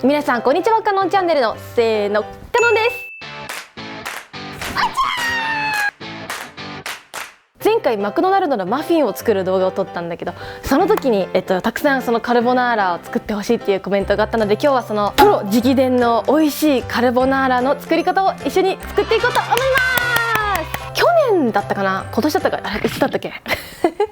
皆さんこんにちは、かのんチャンネルのせーの、かのんです。前回マクドナルドのマフィンを作る動画を撮ったんだけど、その時に、たくさんそのカルボナーラを作ってほしいっていうコメントがあったので、今日はそのプロ直伝の美味しいカルボナーラの作り方を一緒に作っていこうと思います。去年だったかな、今年だったか、あれいつだったっけ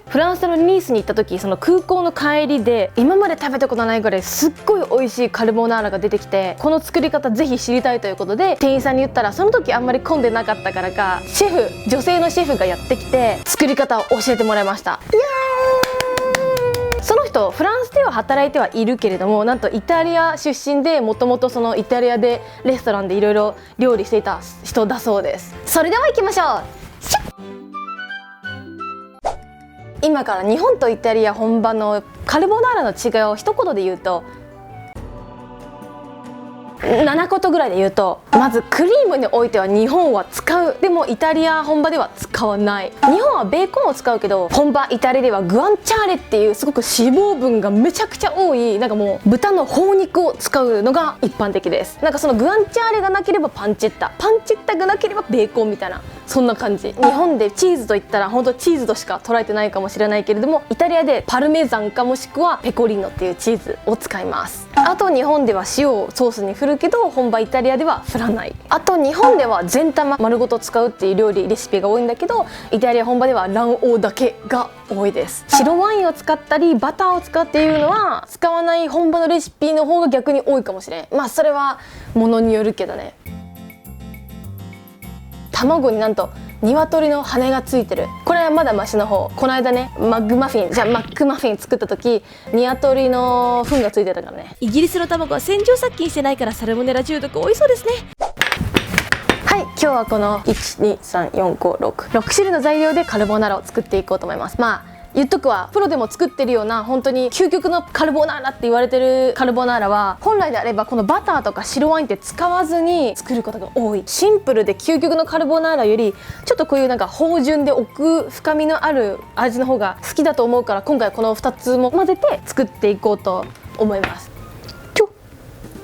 フランスのニースに行った時、その空港の帰りで今まで食べたことないぐらいすっごい美味しいカルボナーラが出てきて、この作り方ぜひ知りたいということで店員さんに言ったら、その時あんまり混んでなかったからか、女性のシェフがやってきて作り方を教えてもらいました。その人フランスでは働いてはいるけれども、なんとイタリア出身で、もともとそのイタリアでレストランでいろいろ料理していた人だそうです。それでは行きましょう。今から日本とイタリア本場のカルボナーラの違いを一言で言うと、7ことぐらいで言うと、まずクリームにおいては日本は使う、でもイタリア本場では使わない。日本はベーコンを使うけど、本場イタリアではグアンチャーレっていうすごく脂肪分がめちゃくちゃ多い、なんかもう豚の頬肉を使うのが一般的です。なんかそのグアンチャーレがなければパンチェッタがなければベーコンみたいな、そんな感じ。日本でチーズといったら本当チーズとしか捉えてないかもしれないけれども、イタリアでパルメザンかもしくはペコリーノっていうチーズを使います。あと日本では塩をソースに振るけど、本場イタリアでは振らない。あと日本では全玉丸ごと使うっていう料理レシピが多いんだけど、イタリア本場では卵黄だけが多いです。白ワインを使ったりバターを使っているのは使わない本場のレシピの方が逆に多いかもしれん。まあそれはものによるけどね。卵になんと鶏の羽がついてる。これはまだマシの方。この間ね、マックマフィン作った時、鶏の糞がついてたからね。イギリスの卵は洗浄殺菌してないからサルモネラ中毒多いそうですね。はい、今日はこの1234566種類の材料でカルボナーラを作っていこうと思います。まあ言っとくわ、プロでも作ってるような本当に究極のカルボナーラって言われてるカルボナーラは、本来であればこのバターとか白ワインって使わずに作ることが多い。シンプルで究極のカルボナーラよりちょっとこういうなんか芳醇で奥深みのある味の方が好きだと思うから、今回この2つも混ぜて作っていこうと思います。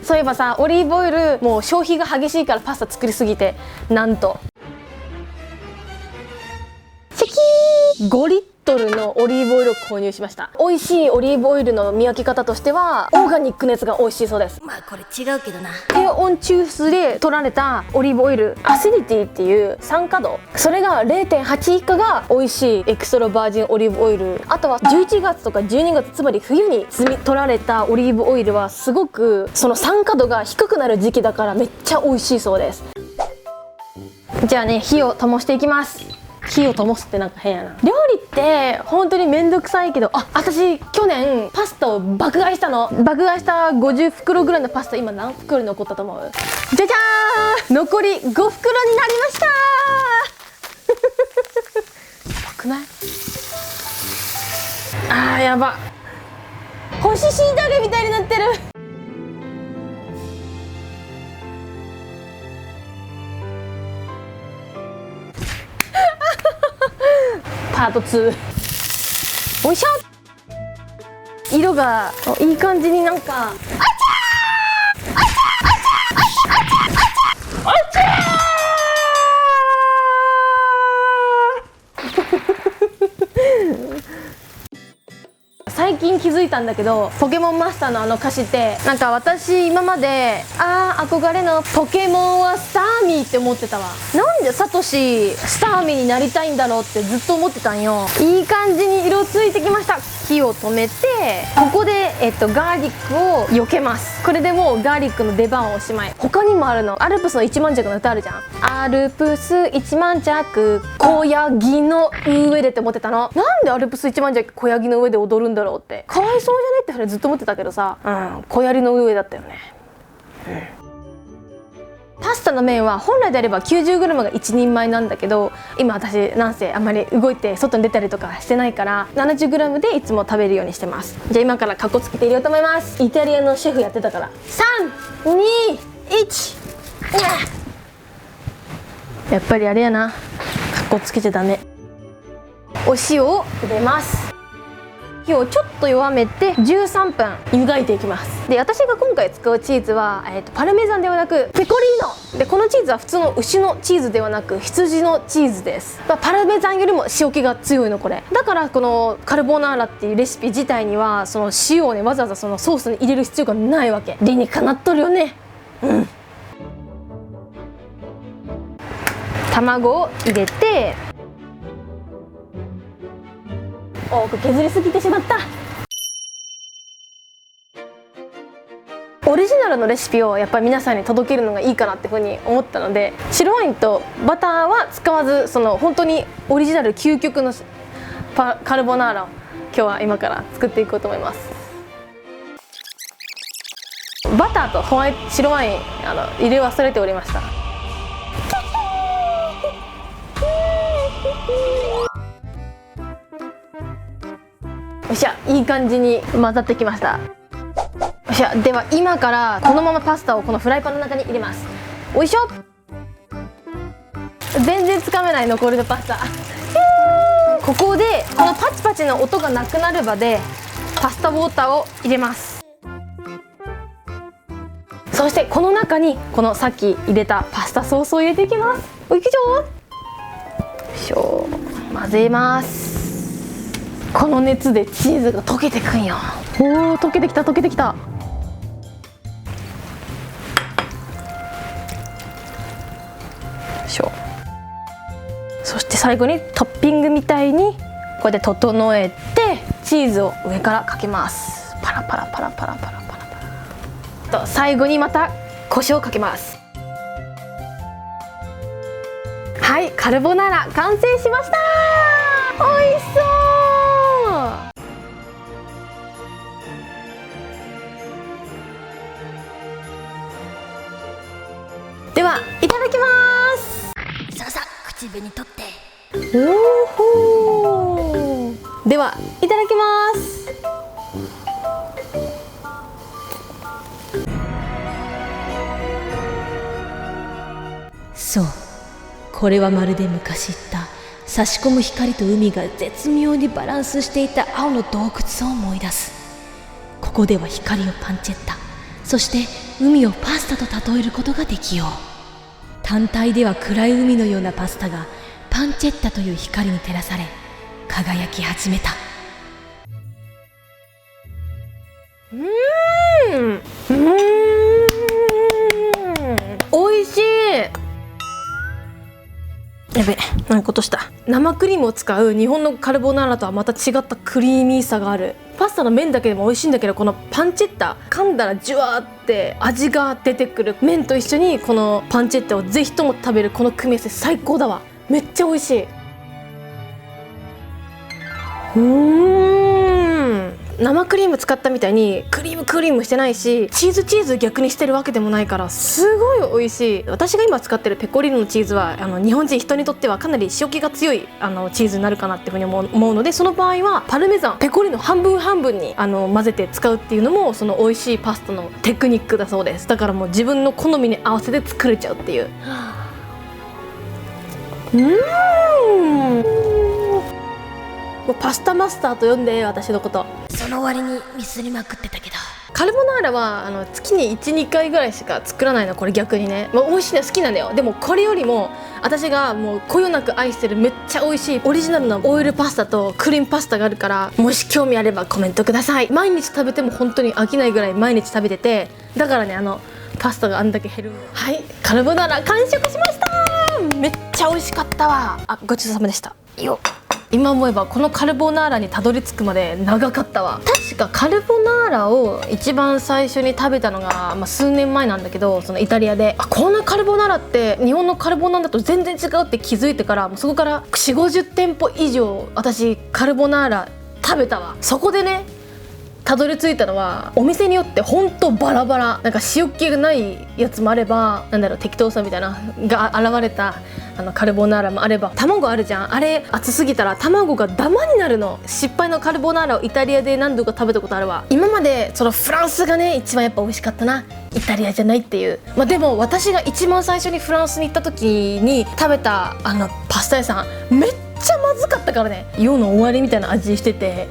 そういえばさ、オリーブオイルもう消費が激しいから、パスタ作りすぎてなんと5リットルのオリーブオイルを購入しました。美味しいオリーブオイルの見分け方としては、オーガニックのやつが美味しいそうです。まあこれ違うけどな。低温抽出で取られたオリーブオイル、アシディティっていう酸化度、それが 0.8 以下が美味しいエクストラバージンオリーブオイル。あとは11月とか12月、つまり冬に摘み取られたオリーブオイルはすごくその酸化度が低くなる時期だからめっちゃ美味しいそうです。じゃあね、火を灯していきます。火を灯すってなんか変やな。料理って本当にめんどくさいけど、私去年パスタを爆買いしたの。爆買いした50袋ぐらいのパスタ、今何袋に残ったと思う？じゃじゃーん、残り5袋になりましたやばくない？やば、干し椎茸みたいになってる。パート2。おいしょ。色がいい感じになんか、最近気づいたんだけど、ポケモンマスターのあの歌詞って、なんか私今まで憧れのポケモンはスターミーって思ってたわ。なんでサトシスターミーになりたいんだろうってずっと思ってたんよ。いい感じに色ついてきました。火を止めて、ここでガーリックを避けます。これでもうガーリックの出番おしまい。他にもあるの。アルプスの一万尺の歌あるじゃん。アルプス一万尺小ヤギの上でって思ってたの。なんでアルプス一万尺小ヤギの上で踊るんだろうって、かわいそうじゃねってそれずっと思ってたけどさ、小槍の上だったよね。パスタの麺は本来であれば 90g が1人前なんだけど、今私なんせあんまり動いて外に出たりとかしてないから 70g でいつも食べるようにしてます。じゃあ今からカッコつけて入れようと思います。イタリアのシェフやってたから。3、2、1。やっぱりあれやな、カッコつけちゃダメ。お塩を入れます。火をちょっと弱めて13分湯がいていきます。で、私が今回使うチーズは、パルメザンではなくペコリーノで、このチーズは普通の牛のチーズではなく羊のチーズです。パルメザンよりも塩気が強いのこれだから、このカルボナーラっていうレシピ自体にはその塩をねわざわざそのソースに入れる必要がないわけ。理にかなっとるよね。卵を入れて、多く削りすぎてしまった。オリジナルのレシピをやっぱり皆さんに届けるのがいいかなっていうふうに思ったので、白ワインとバターは使わず、その本当にオリジナル究極のカルボナーラを今日は今から作っていこうと思います。バターと白ワイン入れ忘れておりました。よっしゃ、いい感じに混ざってきました。よっしゃ、では今からこのままパスタをこのフライパンの中に入れます。おいしょ。全然つかめない残りのパスタ。ここでこのパチパチの音がなくなるまでパスタウォーターを入れます。そしてこの中にこのさっき入れたパスタソースを入れていきます。おいしょ。よいしょ、混ぜます。この熱でチーズが溶けてくんよ。おお、溶けてきた溶けてきた。よいしょ。そして最後にトッピングみたいにこうやって整えてチーズを上からかけます。パラパラパラパラパラパラパラと、最後にまた胡椒をかけます。はい、カルボナーラ完成しました。美味しそう。ではいただきます。さあさあ、口紅取って。おお。ではいただきます。そう、これはまるで昔言った差し込む光と海が絶妙にバランスしていた青の洞窟を思い出す。ここでは光をパンチェッタ、そして海をパスタと例えることができよう。単体では暗い海のようなパスタがパンチェッタという光に照らされ輝き始めた。美味しい。やべ、何ことした。生クリームを使う日本のカルボナーラとはまた違ったクリーミーさがある。パスタの麺だけでも美味しいんだけど、このパンチェッタ噛んだらジュワーって味が出てくる麺と一緒にこのパンチェッタをぜひとも食べるこの組み合わせ最高だわ。めっちゃ美味しい。生クリーム使ったみたいにクリームしてないし、チーズ逆にしてるわけでもないからすごい美味しい。私が今使ってるペコリーノのチーズは日本人にとってはかなり塩気が強いチーズになるかなっていうふうに思うので、その場合はパルメザンペコリーノ半分半分に混ぜて使うっていうのもその美味しいパスタのテクニックだそうです。だからもう自分の好みに合わせて作れちゃうっていう。パスタマスターと呼んで、私のこと。その割にミスりまくってたけど、カルボナーラは月に 1,2 回ぐらいしか作らないの。これ逆にね、美味しいの好きなんだよ。でもこれよりも私がもうこよなく愛してるめっちゃ美味しいオリジナルのオイルパスタとクリームパスタがあるから、もし興味あればコメントください。毎日食べても本当に飽きないぐらい毎日食べてて、だからねパスタがあんだけ減る。はい、カルボナーラ完食しました。めっちゃ美味しかったわ。ごちそうさまでした。よっ。今思えばこのカルボナーラにたどり着くまで長かったわ。確かカルボナーラを一番最初に食べたのが、数年前なんだけど、そのイタリアでこんなカルボナーラって日本のカルボナーラと全然違うって気づいてから、もうそこから4、50店舗以上私カルボナーラ食べたわ。そこでねたどり着いたのは、お店によってほんとバラバラ。なんか塩気がないやつもあれば、適当さみたいなが現れたカルボナーラもあれば、卵あるじゃん。あれ熱すぎたら卵がダマになるの。失敗のカルボナーラをイタリアで何度か食べたことあるわ。今までそのフランスがね一番やっぱ美味しかったな、イタリアじゃないっていう。でも私が一番最初にフランスに行った時に食べたパスタ屋さんめっちゃまずかったからね。世の終わりみたいな味してて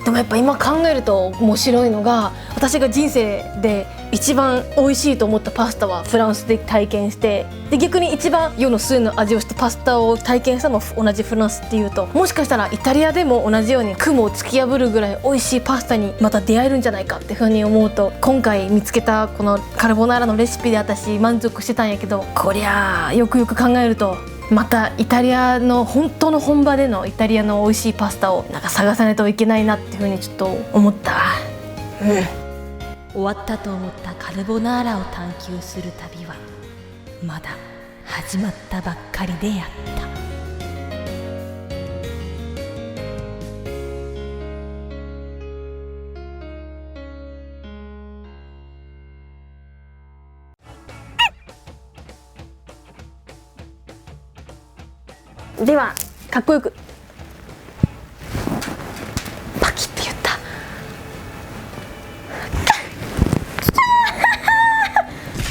でもやっぱ今考えると面白いのが、私が人生で一番美味しいと思ったパスタはフランスで体験して、で逆に一番世の末の味をしたパスタを体験したのも同じフランスっていうと、もしかしたらイタリアでも同じように雲を突き破るぐらい美味しいパスタにまた出会えるんじゃないかっていうふうに思うと、今回見つけたこのカルボナーラのレシピで私満足してたんやけど、こりゃあよくよく考えるとまたイタリアの本当の本場でのイタリアの美味しいパスタをなんか探さないといけないなっていうふうにちょっと思ったわ。終わったと思ったカルボナーラを探求する旅はまだ始まったばっかりであった。ではかっこよくパキって言った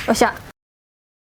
よっしゃ。